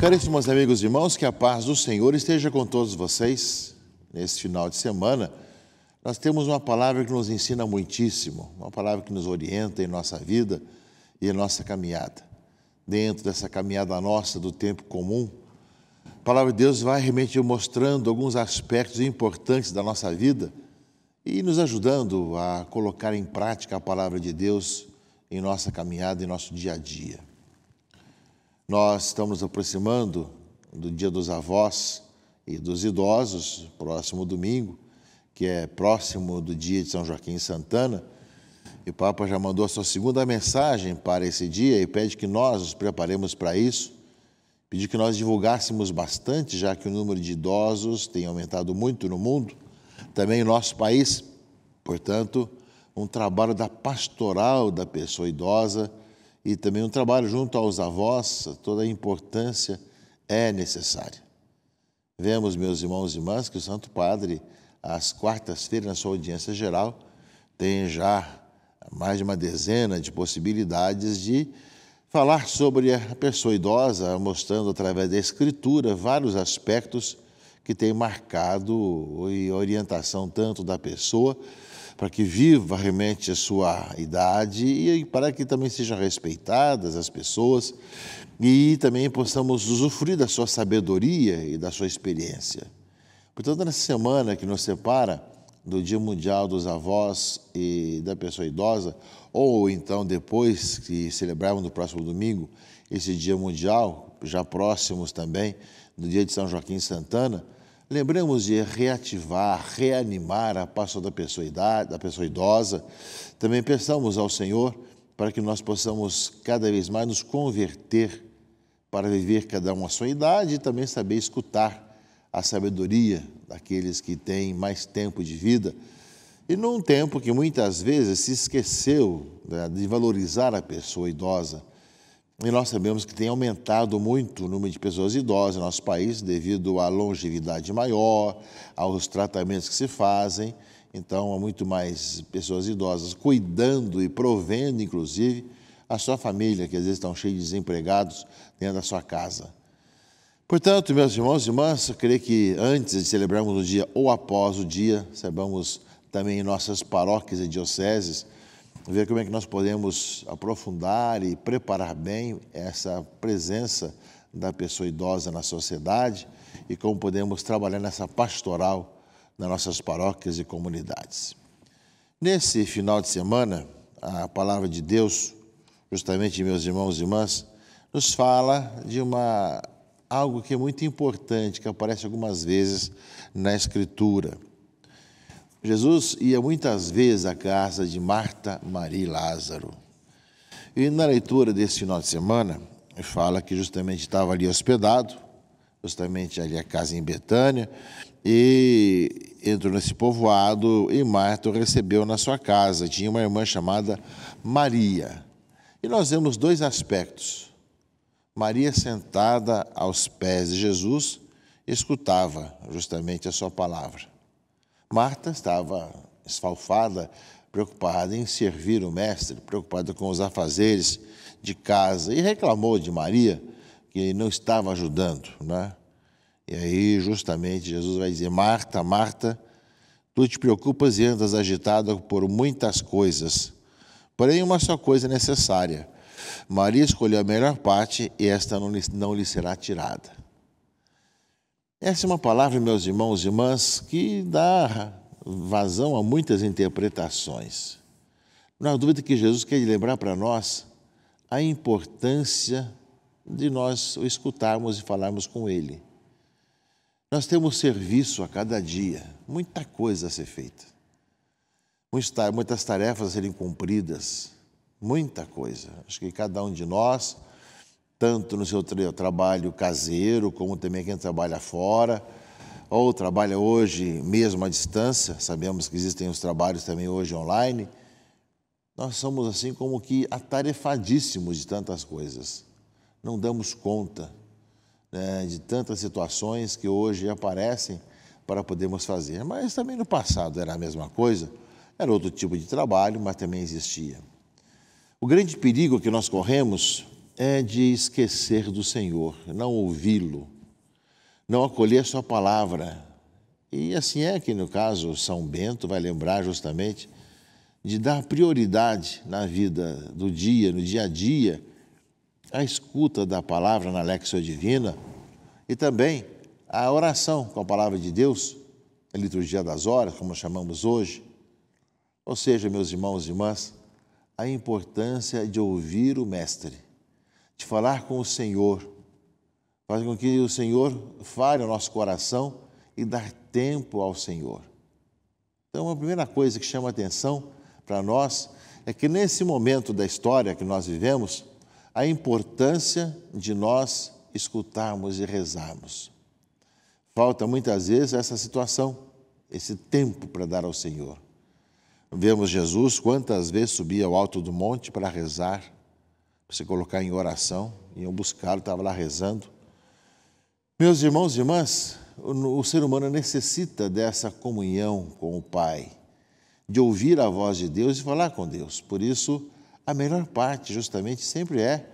Caríssimos amigos e irmãos, que a paz do Senhor esteja com todos vocês. Nesse final de semana, nós temos uma palavra que nos ensina muitíssimo, uma palavra que nos orienta em nossa vida e em nossa caminhada. Dentro dessa caminhada nossa do tempo comum, a palavra de Deus vai realmente mostrando alguns aspectos importantes da nossa vida e nos ajudando a colocar em prática a palavra de Deus em nossa caminhada, em nosso dia a dia. Nós estamos nos aproximando do Dia dos Avós e dos Idosos, próximo domingo, que é próximo do dia de São Joaquim Santana. E o Papa já mandou a sua segunda mensagem para esse dia e pede que nós nos preparemos para isso. Pediu que nós divulgássemos bastante, já que o número de idosos tem aumentado muito no mundo, também em nosso país. Portanto, um trabalho da pastoral da pessoa idosa e também um trabalho junto aos avós, toda a importância é necessária. Vemos, meus irmãos e irmãs, que o Santo Padre, às quartas-feiras, na sua audiência geral, tem já mais de uma dezena de possibilidades de falar sobre a pessoa idosa, mostrando através da Escritura vários aspectos que têm marcado a orientação tanto da pessoa, para que viva realmente a sua idade e para que também sejam respeitadas as pessoas e também possamos usufruir da sua sabedoria e da sua experiência. Portanto, nessa semana que nos separa do Dia Mundial dos Avós e da Pessoa Idosa, ou então depois que celebrarmos no próximo domingo esse Dia Mundial, já próximos também do Dia de São Joaquim Santana, lembramos de reativar, reanimar a pastoral da pessoa idosa. Também peçamos ao Senhor para que nós possamos cada vez mais nos converter para viver cada um a sua idade e também saber escutar a sabedoria daqueles que têm mais tempo de vida. E num tempo que muitas vezes se esqueceu de valorizar a pessoa idosa. E nós sabemos que tem aumentado muito o número de pessoas idosas no nosso país devido à longevidade maior, aos tratamentos que se fazem. Então, há muito mais pessoas idosas cuidando e provendo, inclusive, a sua família, que às vezes estão cheios de desempregados dentro da sua casa. Portanto, meus irmãos e irmãs, eu creio que antes de celebrarmos o dia ou após o dia, saibamos também em nossas paróquias e dioceses, ver como é que nós podemos aprofundar e preparar bem essa presença da pessoa idosa na sociedade e como podemos trabalhar nessa pastoral nas nossas paróquias e comunidades. Nesse final de semana, a palavra de Deus, justamente, meus irmãos e irmãs, nos fala de algo que é muito importante, que aparece algumas vezes na Escritura. Jesus ia muitas vezes à casa de Marta, Maria e Lázaro. E na leitura desse final de semana, fala que justamente estava ali hospedado, justamente ali a casa em Betânia, e entrou nesse povoado e Marta o recebeu na sua casa. Tinha uma irmã chamada Maria. E nós vemos dois aspectos. Maria sentada aos pés de Jesus, escutava justamente a sua palavra. Marta estava esfalfada, preocupada em servir o mestre, preocupada com os afazeres de casa, e reclamou de Maria que não estava ajudando, né? E aí, justamente, Jesus vai dizer: Marta, Marta, tu te preocupas e andas agitada por muitas coisas, porém uma só coisa é necessária. Maria escolheu a melhor parte e esta não lhe será tirada. Essa é uma palavra, meus irmãos e irmãs, que dá vazão a muitas interpretações. Não há dúvida que Jesus quer lembrar para nós a importância de nós o escutarmos e falarmos com Ele. Nós temos serviço a cada dia, muita coisa a ser feita, muitas tarefas a serem cumpridas, muita coisa. Acho que cada um de nós, tanto no seu trabalho caseiro, como também quem trabalha fora, ou trabalha hoje mesmo à distância, sabemos que existem os trabalhos também hoje online, nós somos assim como que atarefadíssimos de tantas coisas. Não damos conta, né, de tantas situações que hoje aparecem para podermos fazer. Mas também no passado era a mesma coisa, Era outro tipo de trabalho, mas também existia. O grande perigo que nós corremos é de esquecer do Senhor, não ouvi-lo, não acolher sua palavra. E assim é que, no caso, São Bento vai lembrar justamente de dar prioridade na vida do dia, no dia a dia, à escuta da palavra na Léxio Divina e também à oração com a palavra de Deus, a liturgia das horas, como chamamos hoje. Ou seja, meus irmãos e irmãs, a importância de ouvir o Mestre, de falar com o Senhor, faz com que o Senhor fale ao nosso coração e dar tempo ao Senhor. Então, a primeira coisa que chama a atenção para nós é que nesse momento da história que nós vivemos, a importância de nós escutarmos e rezarmos. Falta muitas vezes essa situação, esse tempo para dar ao Senhor. Vemos Jesus quantas vezes subia ao alto do monte para rezar, para se colocar em oração, iam buscá-lo, estava lá rezando. Meus irmãos e irmãs, o ser humano necessita dessa comunhão com o Pai, de ouvir a voz de Deus e falar com Deus. Por isso, a melhor parte justamente sempre é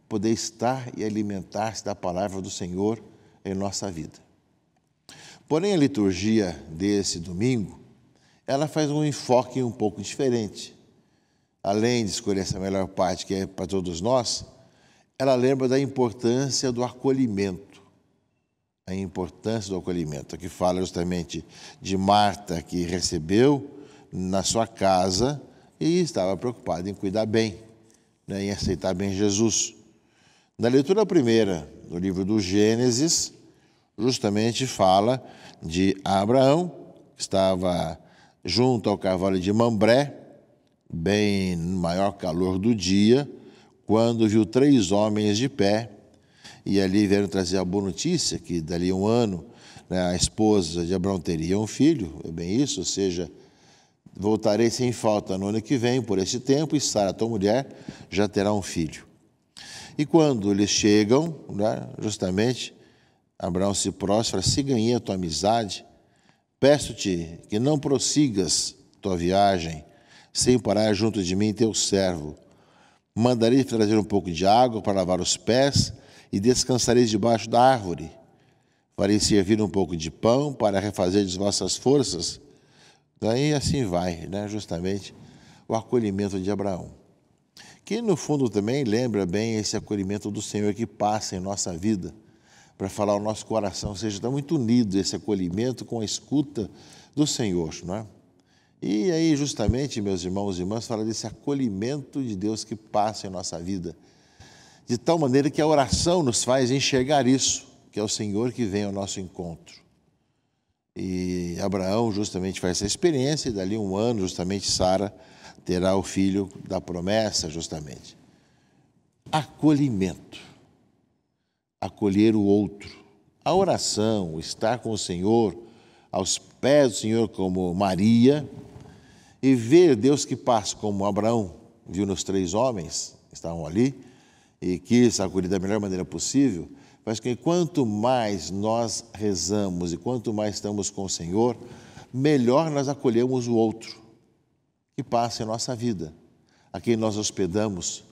poder estar e alimentar-se da palavra do Senhor em nossa vida. Porém, a liturgia desse domingo, ela faz um enfoque um pouco diferente. Além de escolher essa melhor parte que é para todos nós, ela lembra da importância do acolhimento. A importância do acolhimento. Aqui fala justamente de Marta, que recebeu na sua casa e estava preocupada em cuidar bem, em aceitar bem Jesus. Na leitura primeira do livro do Gênesis, justamente fala de Abraão, que estava junto ao carvalho de Mambré, bem no maior calor do dia, quando viu 3 homens de pé, e ali vieram trazer a boa notícia que dali a 1 ano, a esposa de Abraão teria um filho, é bem isso, ou seja, voltarei sem falta no ano que vem, por esse tempo, e Sara, tua mulher, já terá um filho. E quando eles chegam, justamente, Abraão se prostra, se ganhei a tua amizade, peço-te que não prossigas tua viagem, sem parar junto de mim, teu servo. Mandarei trazer um pouco de água para lavar os pés e descansareis debaixo da árvore. Farei servir um pouco de pão para refazer as vossas forças. Daí assim vai, justamente, o acolhimento de Abraão. Que no fundo também lembra bem esse acolhimento do Senhor que passa em nossa vida, para falar ao nosso coração, ou seja, está muito unido esse acolhimento com a escuta do Senhor, não é? E aí, justamente, meus irmãos e irmãs, fala desse acolhimento de Deus que passa em nossa vida, de tal maneira que a oração nos faz enxergar isso, que é o Senhor que vem ao nosso encontro. E Abraão justamente faz essa experiência, e dali 1 ano, justamente, Sara terá o filho da promessa, justamente. Acolhimento. Acolher o outro. A oração, o estar com o Senhor, aos pés do Senhor como Maria, e ver Deus que passa como Abraão viu nos 3 homens que estavam ali, e quis acolher da melhor maneira possível, faz que quanto mais nós rezamos e quanto mais estamos com o Senhor, melhor nós acolhemos o outro que passa em nossa vida, a quem nós hospedamos.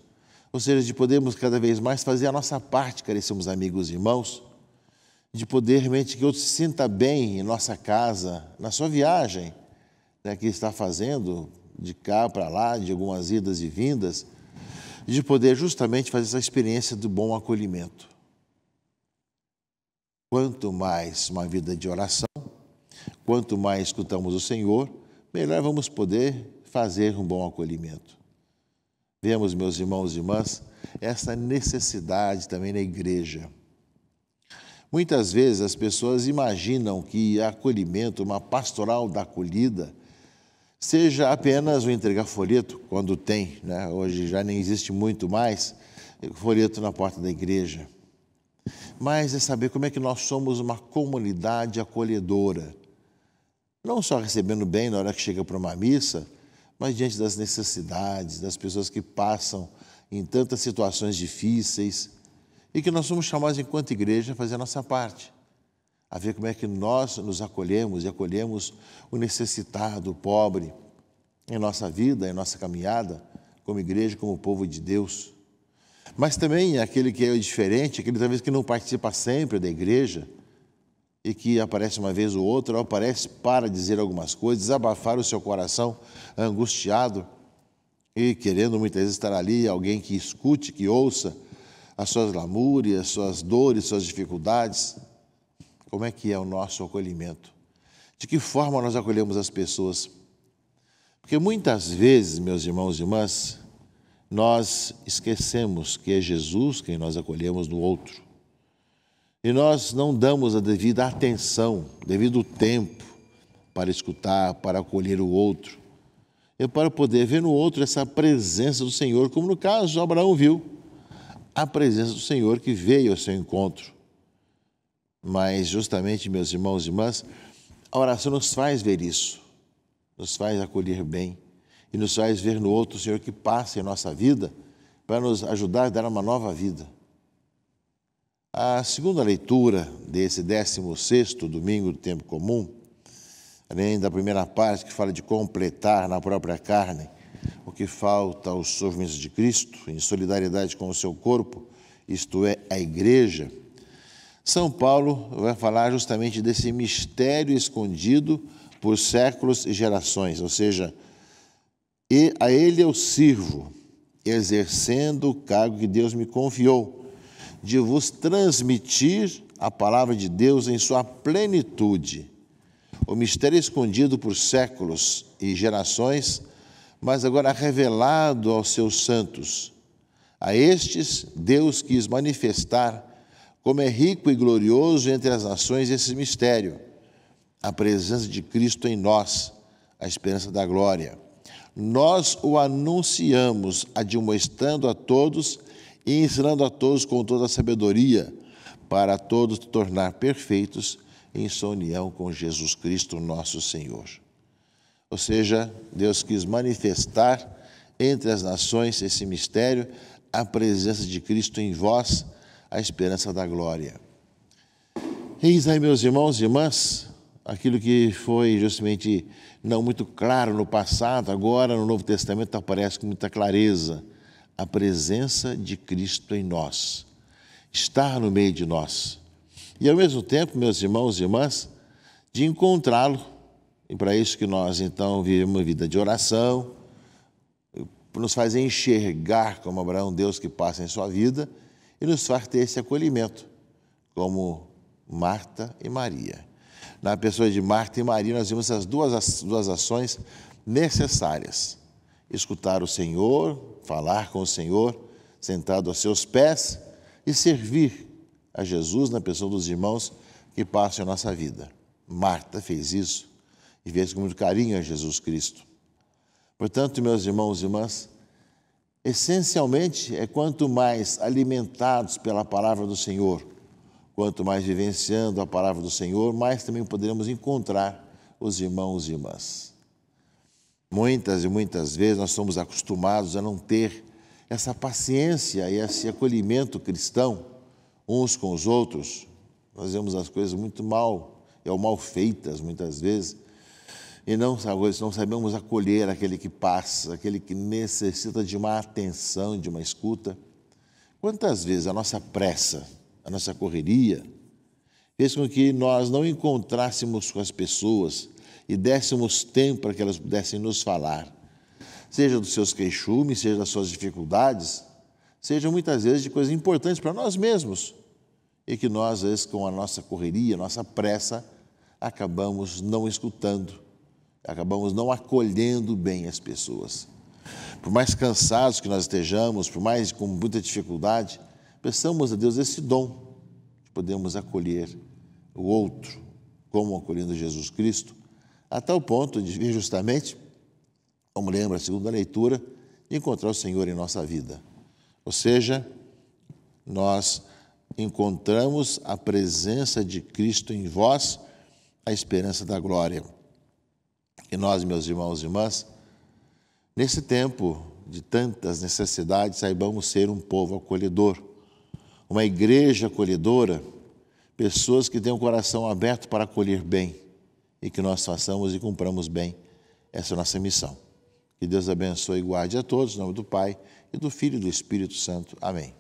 Ou seja, de podermos cada vez mais fazer a nossa parte, caríssimos amigos e irmãos, de poder realmente que o outro se sinta bem em nossa casa, na sua viagem, que está fazendo de cá para lá, de algumas idas e vindas, de poder justamente fazer essa experiência do bom acolhimento. Quanto mais uma vida de oração, quanto mais escutamos o Senhor, melhor vamos poder fazer um bom acolhimento. Vemos, meus irmãos e irmãs, essa necessidade também na igreja. Muitas vezes as pessoas imaginam que acolhimento, uma pastoral da acolhida, seja apenas o entregar folheto, quando tem, hoje já nem existe muito mais, folheto na porta da igreja. Mas é saber como é que nós somos uma comunidade acolhedora. Não só recebendo bem na hora que chega para uma missa, mas diante das necessidades, das pessoas que passam em tantas situações difíceis, e que nós somos chamados, enquanto igreja, a fazer a nossa parte, a ver como é que nós nos acolhemos e acolhemos o necessitado, o pobre. em nossa vida, em nossa caminhada, como igreja, como povo de Deus. Mas também aquele que é diferente, aquele talvez que não participa sempre da igreja e que aparece uma vez ou outra, ou aparece para dizer algumas coisas, desabafar o seu coração angustiado e querendo muitas vezes estar ali, alguém que escute, que ouça as suas lamúrias, suas dores, suas dificuldades. Como é que é o nosso acolhimento? De que forma nós acolhemos as pessoas? Porque muitas vezes, meus irmãos e irmãs, nós esquecemos que é Jesus quem nós acolhemos no outro. E nós não damos a devida atenção, devido tempo para escutar, para acolher o outro. E para poder ver no outro essa presença do Senhor, como no caso de Abraão viu, a presença do Senhor que veio ao seu encontro. Mas justamente, meus irmãos e irmãs, a oração nos faz ver isso, nos faz acolher bem e nos faz ver no outro o Senhor que passa em nossa vida para nos ajudar a dar uma nova vida. A segunda leitura desse 16º domingo do tempo comum, além da primeira parte que fala de completar na própria carne o que falta aos sofrimentos de Cristo, em solidariedade com o seu corpo, isto é, a igreja, São Paulo vai falar justamente desse mistério escondido por séculos e gerações, ou seja, e a ele eu sirvo, exercendo o cargo que Deus me confiou, de vos transmitir a palavra de Deus em sua plenitude. O mistério escondido por séculos e gerações, mas agora revelado aos seus santos. A estes, Deus quis manifestar como é rico e glorioso entre as nações esse mistério, a presença de Cristo em nós, a esperança da glória. Nós o anunciamos, admoestando a todos e ensinando a todos com toda a sabedoria, para todos tornar perfeitos em sua união com Jesus Cristo, nosso Senhor. Ou seja, Deus quis manifestar entre as nações esse mistério, a presença de Cristo em vós, a esperança da glória. Eis aí, meus irmãos e irmãs, aquilo que foi justamente não muito claro no passado, agora no Novo Testamento aparece com muita clareza. A presença de Cristo em nós, estar no meio de nós. E ao mesmo tempo, meus irmãos e irmãs, de encontrá-lo. E para isso que nós, então, vivemos uma vida de oração, nos faz enxergar como Abraão, Deus que passa em sua vida, e nos faz ter esse acolhimento, como Marta e Maria. Na pessoa de Marta e Maria, nós vimos essas duas ações necessárias. Escutar o Senhor, falar com o Senhor, sentado aos seus pés, e servir a Jesus na pessoa dos irmãos que passam a nossa vida. Marta fez isso e fez com muito carinho a Jesus Cristo. Portanto, meus irmãos e irmãs, essencialmente é quanto mais alimentados pela palavra do Senhor, quanto mais vivenciando a palavra do Senhor, mais também poderemos encontrar os irmãos e irmãs. Muitas e muitas vezes nós somos acostumados a não ter essa paciência e esse acolhimento cristão uns com os outros. Nós vemos as coisas muito mal feitas muitas vezes e não sabemos acolher aquele que passa, aquele que necessita de uma atenção, de uma escuta. Quantas vezes a nossa pressa, a nossa correria fez com que nós não encontrássemos com as pessoas e dessemos tempo para que elas pudessem nos falar, seja dos seus queixumes, seja das suas dificuldades, seja muitas vezes de coisas importantes para nós mesmos, e que nós, às vezes, com a nossa correria, a nossa pressa, acabamos não escutando, acabamos não acolhendo bem as pessoas. Por mais cansados que nós estejamos, por mais com muita dificuldade, peçamos a Deus esse dom de podermos acolher o outro, como acolhendo Jesus Cristo, a tal ponto de vir justamente, como lembra a segunda leitura, de encontrar o Senhor em nossa vida. Ou seja, nós encontramos a presença de Cristo em vós, a esperança da glória. E nós, meus irmãos e irmãs, nesse tempo de tantas necessidades, saibamos ser um povo acolhedor, uma igreja acolhedora, pessoas que têm o coração aberto para acolher bem, e que nós façamos e cumpramos bem essa nossa missão. Que Deus abençoe e guarde a todos, em nome do Pai, e do Filho e do Espírito Santo. Amém.